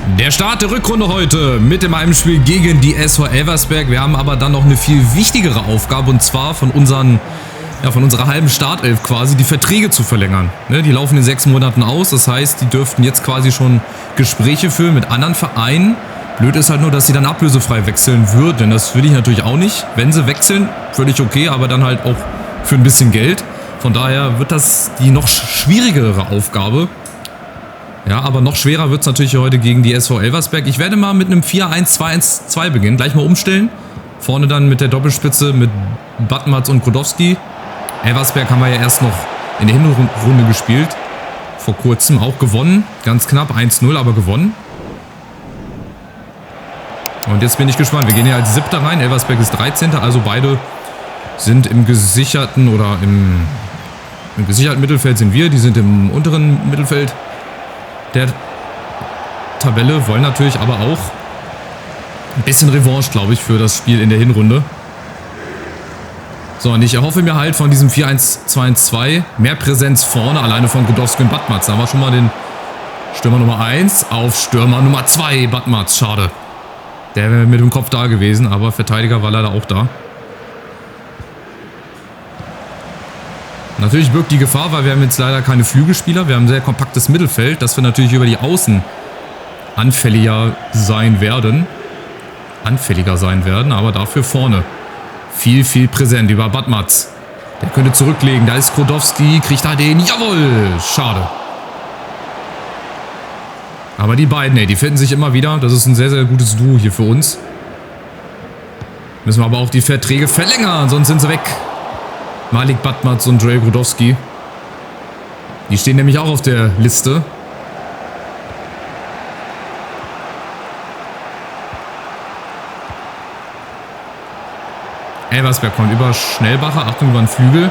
Der Start der Rückrunde heute mit dem Heimspiel gegen die SV Elversberg. Wir haben aber dann noch eine viel wichtigere Aufgabe, und zwar von unserer halben Startelf quasi die Verträge zu verlängern. Die laufen in 6 Monaten aus, das heißt, die dürften jetzt quasi schon Gespräche führen mit anderen Vereinen. Blöd ist halt nur, dass sie dann ablösefrei wechseln würden. Das will ich natürlich auch nicht. Wenn sie wechseln, völlig okay, aber dann halt auch für ein bisschen Geld. Von daher wird das die noch schwierigere Aufgabe. Ja, aber noch schwerer wird es natürlich heute gegen die SV Elversberg. Ich werde mal mit einem 4-1-2-1-2 beginnen. Gleich mal umstellen. Vorne dann mit der Doppelspitze mit Batmatz und Krodowski. Elversberg haben wir ja erst noch in der Hinrunde gespielt. Vor kurzem auch gewonnen. Ganz knapp 1-0, aber gewonnen. Und jetzt bin ich gespannt. Wir gehen hier als 7. rein. Elversberg ist 13. Also beide sind im gesicherten oder im gesicherten Mittelfeld sind wir. Die sind im unteren Mittelfeld der Tabelle. Wollen natürlich aber auch ein bisschen Revanche, glaube ich, für das Spiel in der Hinrunde. So, und ich erhoffe mir halt von diesem 4-1-2-1-2 mehr Präsenz vorne, alleine von Krodowski und Batmatz. Da haben wir schon mal den Stürmer Nummer 1 auf Stürmer Nummer 2, Batmatz. Schade. Der wäre mit dem Kopf da gewesen, aber Verteidiger war leider auch da. Natürlich birgt die Gefahr, weil wir haben jetzt leider keine Flügelspieler. Wir haben ein sehr kompaktes Mittelfeld, dass wir natürlich über die Außen anfälliger sein werden. Aber dafür vorne viel präsent über Batmatz. Der könnte zurücklegen. Da ist Krodowski, kriegt da den. Jawohl! Schade. Aber die beiden, die finden sich immer wieder. Das ist ein sehr gutes Duo hier für uns. Müssen wir aber auch die Verträge verlängern, sonst sind sie weg. Malik Batmatz und Joel Krodowski. Die stehen nämlich auch auf der Liste. Elversberg kommt über Schnellbacher. Achtung, über den Flügel.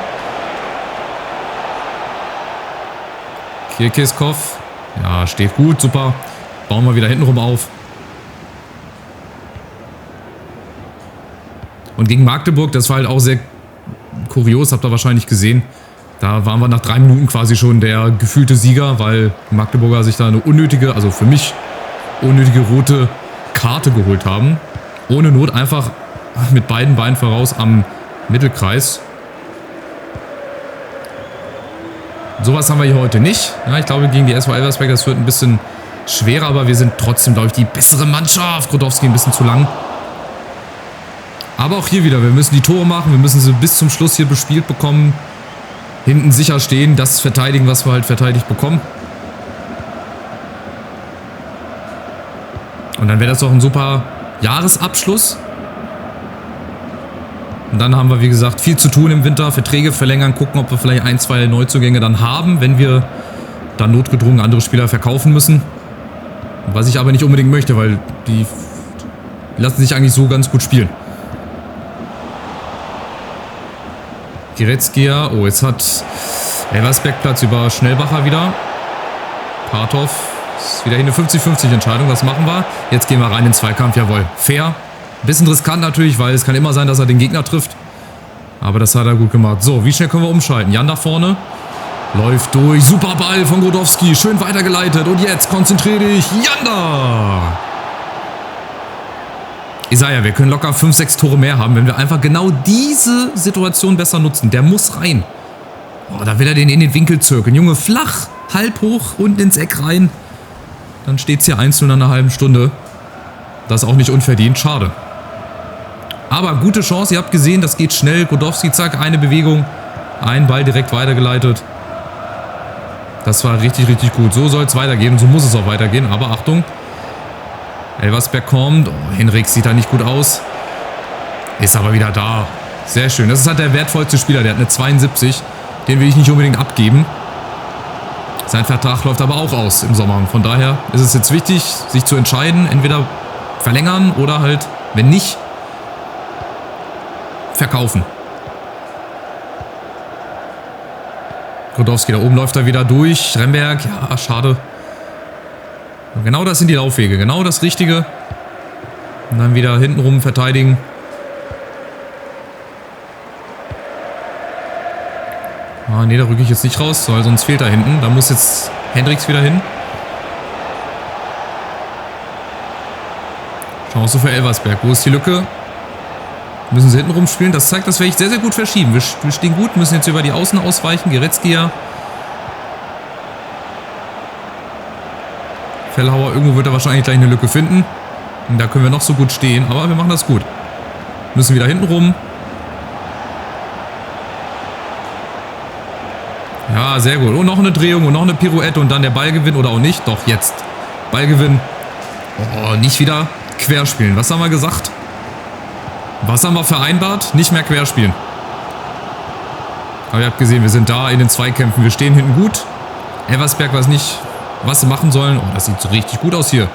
Kirkiskov. Ja, steht gut, super. Bauen wir wieder hintenrum auf. Und gegen Magdeburg, das war halt auch sehr kurios, habt ihr wahrscheinlich gesehen. Da waren wir nach 3 Minuten quasi schon der gefühlte Sieger, weil die Magdeburger sich da eine unnötige, also für mich unnötige rote Karte geholt haben. Ohne Not einfach mit beiden Beinen voraus am Mittelkreis. Sowas haben wir hier heute nicht. Ja, ich glaube, gegen die SV Elversberg, das wird ein bisschen schwerer, aber wir sind trotzdem, glaube ich, die bessere Mannschaft. Krodowski ein bisschen zu lang. Aber auch hier wieder, wir müssen die Tore machen, wir müssen sie bis zum Schluss hier bespielt bekommen. Hinten sicher stehen, das verteidigen, was wir halt verteidigt bekommen. Und dann wäre das doch ein super Jahresabschluss. Und dann haben wir, wie gesagt, viel zu tun im Winter. Verträge verlängern, gucken, ob wir vielleicht 1, 2 Neuzugänge dann haben, wenn wir dann notgedrungen andere Spieler verkaufen müssen. Was ich aber nicht unbedingt möchte, weil die lassen sich eigentlich so ganz gut spielen. Giretzkia, oh, jetzt hat Elversberg Platz über Schnellbacher wieder. Partov, ist wieder hier eine 50-50 Entscheidung, was machen wir? Jetzt gehen wir rein in den Zweikampf, jawohl, fair. Bisschen riskant natürlich, weil es kann immer sein, dass er den Gegner trifft. Aber das hat er gut gemacht. So, wie schnell können wir umschalten? Jan da vorne. Läuft durch. Super Ball von Krodowski. Schön weitergeleitet. Und jetzt konzentrier dich. Jan da! Isaiah, wir können locker 5, 6 Tore mehr haben, wenn wir einfach genau diese Situation besser nutzen. Der muss rein. Oh, da will er den in den Winkel zirkeln. Junge, flach, halb hoch, unten ins Eck rein. Dann steht es hier 1-0 nach einer halben Stunde. Das ist auch nicht unverdient. Schade. Aber gute Chance. Ihr habt gesehen, das geht schnell. Krodowski, zack, eine Bewegung. Ein Ball direkt weitergeleitet. Das war richtig gut. So soll es weitergehen und so muss es auch weitergehen. Aber Achtung. Elversberg kommt. Oh, Henrik sieht da nicht gut aus. Ist aber wieder da. Sehr schön. Das ist halt der wertvollste Spieler. Der hat eine 72. Den will ich nicht unbedingt abgeben. Sein Vertrag läuft aber auch aus im Sommer. Und von daher ist es jetzt wichtig, sich zu entscheiden. Entweder verlängern oder halt, wenn nicht, verkaufen. Krodowski, da oben läuft er wieder durch. Remberg, ja, schade. Und genau das sind die Laufwege. Genau das Richtige. Und dann wieder hintenrum verteidigen. Ah, nee, da rücke ich jetzt nicht raus, weil sonst fehlt er hinten. Da muss jetzt Hendricks wieder hin. Chance für Elversberg. Wo ist die Lücke? Müssen sie hinten rumspielen. Das zeigt, dass wir echt sehr, sehr gut verschieben. Wir stehen gut, müssen jetzt über die Außen ausweichen. Goretzka. Fellhauer, irgendwo wird er wahrscheinlich gleich eine Lücke finden. Und da können wir noch so gut stehen, aber wir machen das gut. Müssen wieder hinten rum. Ja, sehr gut. Und noch eine Drehung und noch eine Pirouette und dann der Ballgewinn oder auch nicht. Doch, jetzt. Ballgewinn. Oh, nicht wieder querspielen. Was haben wir gesagt? Was haben wir vereinbart? Nicht mehr querspielen. Aber ihr habt gesehen, wir sind da in den Zweikämpfen. Wir stehen hinten gut. Elversberg weiß nicht, was sie machen sollen. Oh, das sieht so richtig gut aus hier.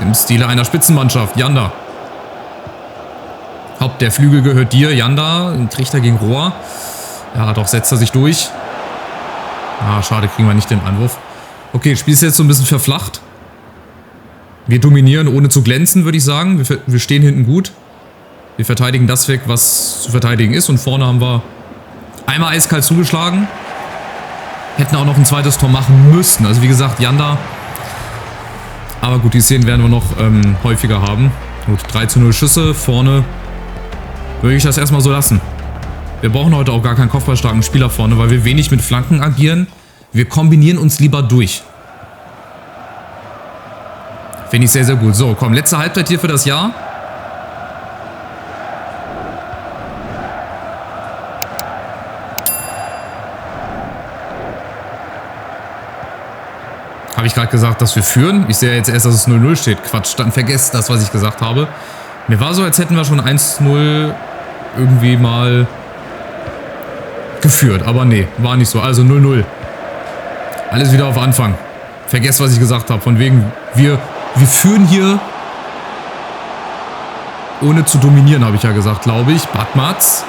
Im Stile einer Spitzenmannschaft. Janda. Haupt der Flügel gehört dir. Janda. Kriegt er gegen Rohr. Ja, doch, setzt er sich durch. Ah, schade, kriegen wir nicht den Anwurf. Okay, das Spiel ist jetzt so ein bisschen verflacht. Wir dominieren, ohne zu glänzen, würde ich sagen. Wir stehen hinten gut. Wir verteidigen das weg, was zu verteidigen ist. Und vorne haben wir einmal eiskalt zugeschlagen. Hätten auch noch ein zweites Tor machen müssen. Also wie gesagt, Janda. Aber gut, die Szenen werden wir noch häufiger haben. Gut, 3:0 Schüsse. Vorne würde ich das erstmal so lassen. Wir brauchen heute auch gar keinen kopfballstarken Spieler vorne, weil wir wenig mit Flanken agieren. Wir kombinieren uns lieber durch. Finde ich sehr, sehr gut. So, komm, letzte Halbzeit hier für das Jahr. Habe ich gerade gesagt, dass wir führen? Ich sehe jetzt erst, dass es 0:0 steht. Quatsch, dann vergesst das, was ich gesagt habe. Mir war so, als hätten wir schon 1:0 irgendwie mal geführt. Aber nee, war nicht so. Also 0:0. Alles wieder auf Anfang. Vergesst, was ich gesagt habe. Von wegen, wir führen hier ohne zu dominieren, habe ich ja gesagt, glaube ich. Badmatz.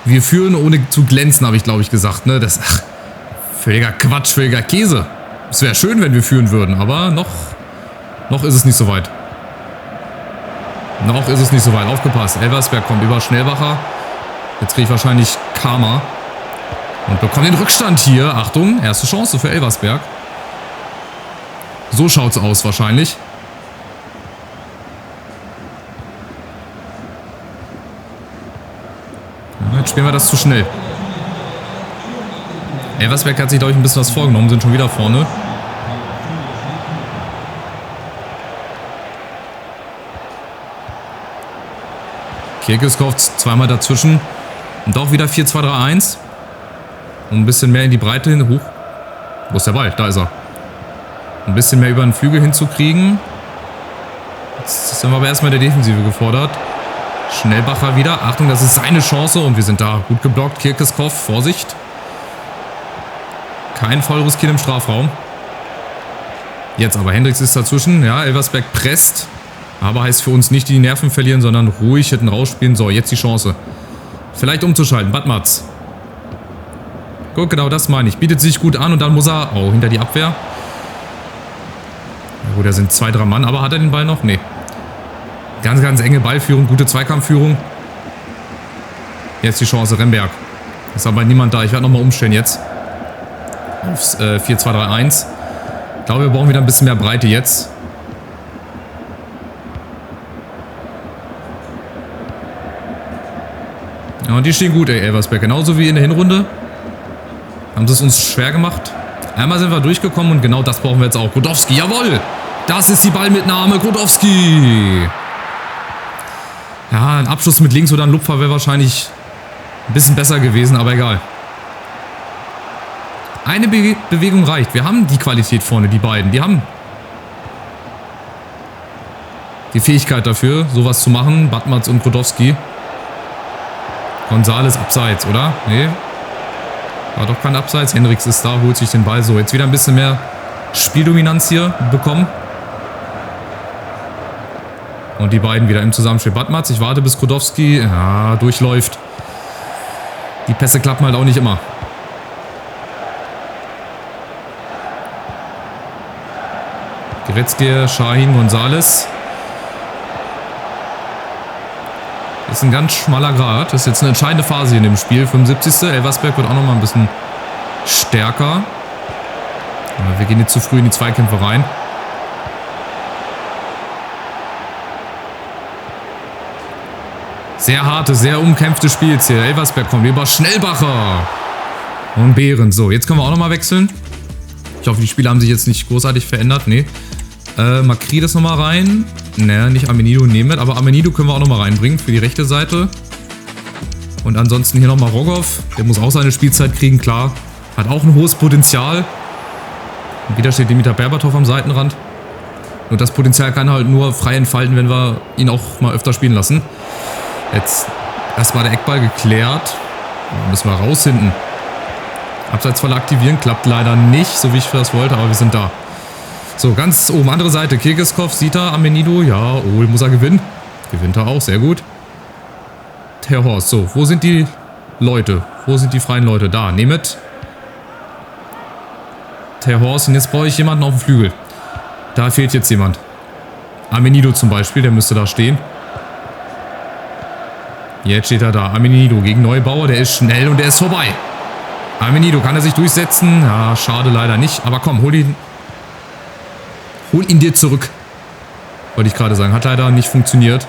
Wir führen ohne zu glänzen, habe ich, glaube ich, gesagt. Ne? Das, ach, völliger Quatsch, völliger Käse. Es wäre schön, wenn wir führen würden, aber noch ist es nicht so weit. Noch ist es nicht so weit. Aufgepasst. Elversberg kommt über Schnellbacher. Jetzt kriege ich wahrscheinlich Karma. Und bekomme den Rückstand hier. Achtung, erste Chance für Elversberg. So schaut's aus wahrscheinlich. Ja, jetzt spielen wir das zu schnell. Elversberg hat sich, glaube ich, ein bisschen was vorgenommen. Sind schon wieder vorne. Kirkeskov zweimal dazwischen. Und auch wieder 4-2-3-1. Um ein bisschen mehr in die Breite hin. Huch. Wo ist der Ball? Da ist er. Ein bisschen mehr über den Flügel hinzukriegen. Jetzt sind wir aber erstmal in der Defensive gefordert. Schnellbacher wieder. Achtung, das ist seine Chance. Und wir sind da. Gut geblockt. Kirkeskov. Vorsicht. Kein Foul riskieren im Strafraum. Jetzt aber. Hendricks ist dazwischen. Ja, Elversberg presst. Aber heißt für uns nicht die Nerven verlieren, sondern ruhig hinten rausspielen. So, jetzt die Chance. Vielleicht umzuschalten. Badmatz. Gut, genau das meine ich. Bietet sich gut an und dann muss er... Oh, hinter die Abwehr. Ja gut, da sind 2-3 Mann. Aber hat er den Ball noch? Nee. Ganz, ganz enge Ballführung. Gute Zweikampfführung. Jetzt die Chance. Remberg. Ist aber niemand da. Ich werde nochmal umstellen jetzt. Aufs 4-2-3-1. Ich glaube, wir brauchen wieder ein bisschen mehr Breite jetzt. Ja, und die stehen gut, ey, Elversberg. Genauso wie in der Hinrunde. Haben sie es uns schwer gemacht. Einmal sind wir durchgekommen und genau das brauchen wir jetzt auch. Grudowski, jawohl! Das ist die Ballmitnahme. Grudowski! Ja, ein Abschluss mit links oder ein Lupfer wäre wahrscheinlich ein bisschen besser gewesen, aber egal. Eine Bewegung reicht. Wir haben die Qualität vorne, die beiden. Die haben die Fähigkeit dafür, sowas zu machen. Badmatz und Grudowski. Gonzales abseits, oder? Nee. War doch kein Abseits. Hendricks ist da, holt sich den Ball. So, jetzt wieder ein bisschen mehr Spieldominanz hier bekommen. Und die beiden wieder im Zusammenspiel. Badmatz, ich warte bis Grudowski durchläuft. Die Pässe klappen halt auch nicht immer. Goretzka, Şahin, Gonzales. Das ist ein ganz schmaler Grat. Das ist jetzt eine entscheidende Phase in dem Spiel. 75. Elversberg wird auch noch mal ein bisschen stärker. Aber wir gehen jetzt zu früh in die Zweikämpfe rein. Sehr harte, sehr umkämpfte Spiels hier. Elversberg kommt über Schnellbacher. Und Behrens. So, jetzt können wir auch nochmal wechseln. Ich hoffe, die Spiele haben sich jetzt nicht großartig verändert. Nee. Makrides nochmal rein. Ne, nicht Amenido nehmen mit, aber Amenido können wir auch nochmal reinbringen für die rechte Seite. Und ansonsten hier nochmal Rogov. Der muss auch seine Spielzeit kriegen, klar. Hat auch ein hohes Potenzial. Und wieder steht Dimitar Berbatov am Seitenrand. Und das Potenzial kann halt nur frei entfalten, wenn wir ihn auch mal öfter spielen lassen. Jetzt erstmal der Eckball geklärt. Da müssen wir raus hinten. Abseitsfalle aktivieren, klappt leider nicht, so wie ich das wollte, aber wir sind da. So, ganz oben, andere Seite. Kirgiskov, sieht er, Amenido, ja, oh, muss er gewinnen. Gewinnt er auch, sehr gut. Terhorst, so, wo sind die Leute? Wo sind die freien Leute? Da, nehmet. Terhorst, und jetzt brauche ich jemanden auf dem Flügel. Da fehlt jetzt jemand. Amenido zum Beispiel, der müsste da stehen. Jetzt steht er da. Amenido gegen Neubauer, der ist schnell und der ist vorbei. Amenido, kann er sich durchsetzen? Ja, schade leider nicht. Aber komm, hol ihn dir zurück. Wollte ich gerade sagen. Hat leider nicht funktioniert.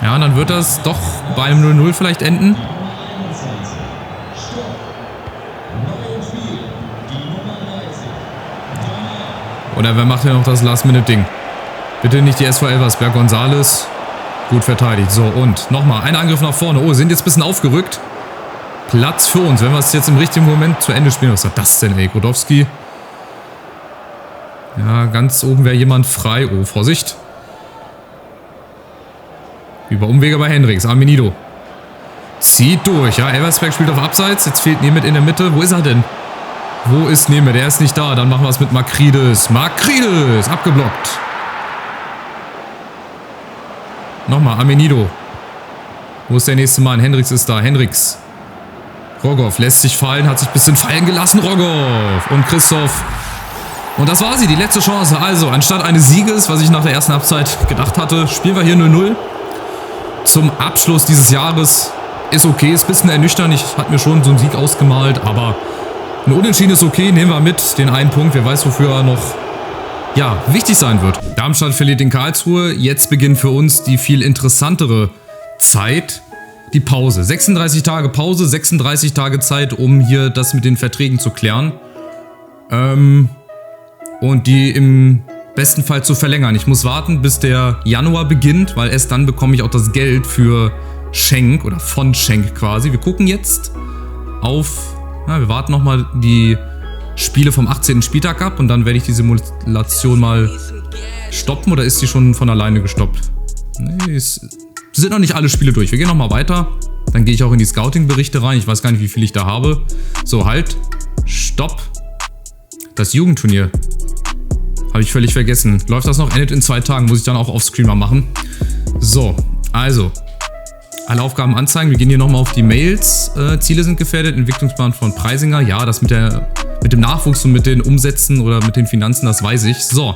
Ja, und dann wird das doch beim 0-0 vielleicht enden. Oder wer macht ja noch das Last-Minute-Ding? Bitte nicht die SV Elversberg. Gonzales. Gut verteidigt. So, und nochmal. Ein Angriff nach vorne. Oh, sind jetzt ein bisschen aufgerückt. Platz für uns, wenn wir es jetzt im richtigen Moment zu Ende spielen. Was ist das denn, ey? Grodowski. Ja, ganz oben wäre jemand frei. Oh, Vorsicht. Über Umwege bei Hendricks. Amenido. Zieht durch. Ja, Elversberg spielt auf Abseits. Jetzt fehlt Nemeth in der Mitte. Wo ist er denn? Wo ist Nemeth? Der ist nicht da. Dann machen wir es mit Makrides. Makrides! Abgeblockt. Nochmal, Amenido. Wo ist der nächste Mann? Hendricks ist da. Hendricks. Rogov lässt sich fallen, hat sich ein bisschen fallen gelassen. Rogov und Christoph. Und das war sie, die letzte Chance. Also, anstatt eines Sieges, was ich nach der ersten Halbzeit gedacht hatte, spielen wir hier 0-0. Zum Abschluss dieses Jahres ist okay. Ist ein bisschen ernüchternd. Ich hatte mir schon so einen Sieg ausgemalt, aber ein Unentschieden ist okay. Nehmen wir mit den einen Punkt. Wer weiß, wofür er noch wichtig sein wird. Darmstadt verliert in Karlsruhe. Jetzt beginnt für uns die viel interessantere Zeit. Die Pause. 36 Tage Pause, 36 Tage Zeit, um hier das mit den Verträgen zu klären. Und die im besten Fall zu verlängern. Ich muss warten, bis der Januar beginnt, weil erst dann bekomme ich auch das Geld für Schenk oder von Schenk quasi. Wir gucken jetzt auf, wir warten nochmal die Spiele vom 18. Spieltag ab und dann werde ich die Simulation mal stoppen, oder ist die schon von alleine gestoppt? Nee, es sind noch nicht alle Spiele durch. Wir gehen nochmal weiter. Dann gehe ich auch in die Scouting-Berichte rein. Ich weiß gar nicht, wie viel ich da habe. So, halt. Stopp. Das Jugendturnier. Habe ich völlig vergessen. Läuft das noch? Endet in 2 Tagen. Muss ich dann auch offscreen mal machen. So, also. Alle Aufgaben anzeigen. Wir gehen hier nochmal auf die Mails. Ziele sind gefährdet. Entwicklungsplan von Preisinger. Ja, das mit dem Nachwuchs und mit den Umsätzen oder mit den Finanzen, das weiß ich. So.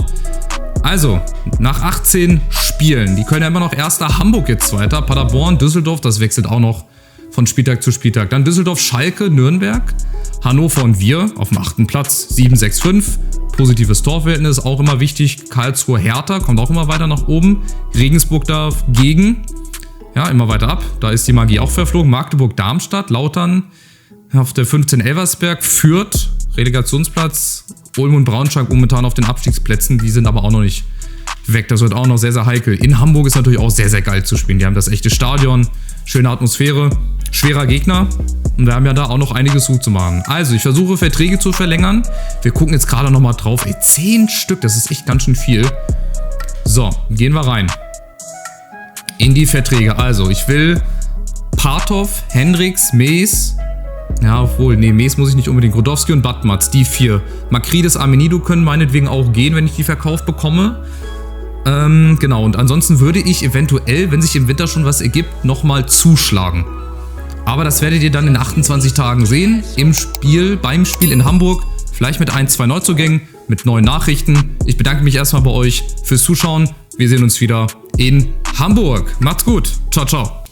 Also, nach 18 Spielen, die können ja immer noch Erster, Hamburg jetzt Zweiter, Paderborn, Düsseldorf, das wechselt auch noch von Spieltag zu Spieltag. Dann Düsseldorf, Schalke, Nürnberg, Hannover und wir auf dem 8. Platz, 7-6-5. Positives Torverhältnis, auch immer wichtig. Karlsruhe, Hertha, kommt auch immer weiter nach oben. Regensburg dagegen, ja, immer weiter ab. Da ist die Magie auch verflogen. Magdeburg, Darmstadt, Lautern, auf der 15 Elversberg, Fürth, Relegationsplatz. Ulm und Braunschweig momentan auf den Abstiegsplätzen, die sind aber auch noch nicht weg. Das wird auch noch sehr, sehr heikel. In Hamburg ist natürlich auch sehr, sehr geil zu spielen. Die haben das echte Stadion, schöne Atmosphäre, schwerer Gegner und wir haben ja da auch noch einiges gut zu machen. Also, ich versuche Verträge zu verlängern. Wir gucken jetzt gerade nochmal drauf. Ey, 10 Stück, das ist echt ganz schön viel. So, gehen wir rein. In die Verträge. Also, ich will Partov, Hendricks, Mees. Ja, obwohl, nee, Mees muss ich nicht unbedingt. Grodowski und Batmatz, die 4. Makrides, Amenido können meinetwegen auch gehen, wenn ich die verkauft bekomme. Genau, und ansonsten würde ich eventuell, wenn sich im Winter schon was ergibt, nochmal zuschlagen. Aber das werdet ihr dann in 28 Tagen sehen, beim Spiel in Hamburg. Vielleicht mit 1, 2 Neuzugängen, mit neuen Nachrichten. Ich bedanke mich erstmal bei euch fürs Zuschauen. Wir sehen uns wieder in Hamburg. Macht's gut. Ciao, ciao.